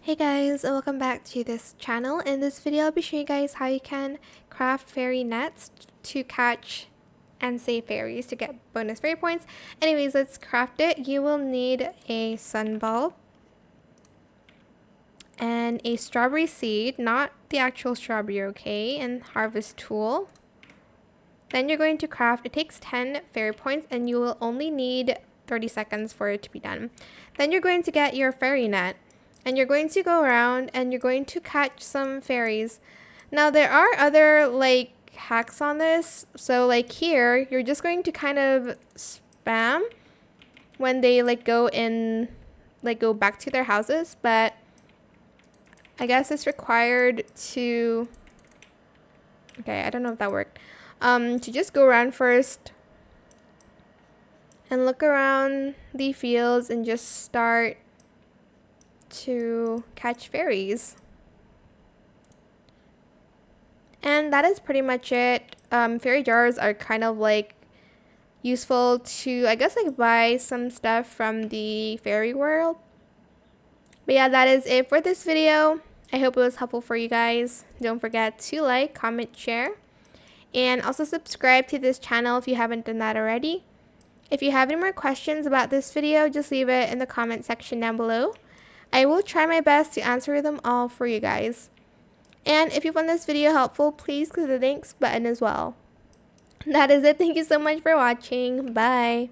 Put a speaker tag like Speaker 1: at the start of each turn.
Speaker 1: Hey guys, and welcome back to this channel. In this video, I'll be showing you guys how you can craft fairy nets to catch and save fairies to get bonus fairy points. Anyways, let's craft it. You will need a sun bulb and a strawberry seed, not the actual strawberry, okay, and harvest tool. Then you're going to craft, it takes 10 fairy points and you will only need 30 seconds for it to be done. Then you're going to get your fairy net. And you're going to go around and you're going to catch some fairies. Now there are other hacks on this. So here, you're just going to kind of spam when they go back to their houses. But I guess it's required to, okay, I don't know if that worked. To just go around first and look around the fields and just start to catch fairies. And that is pretty much it. Fairy jars are kind of useful to, I guess, buy some stuff from the fairy world. But yeah, that is it for this video. I hope it was helpful for you guys. Don't forget to like, comment, share, and also subscribe to this channel if you haven't done that already. If you have any more questions about this video, just leave it in the comment section down below. I will try my best to answer them all for you guys. And if you found this video helpful, please click the thanks button as well. That is it. Thank you so much for watching. Bye.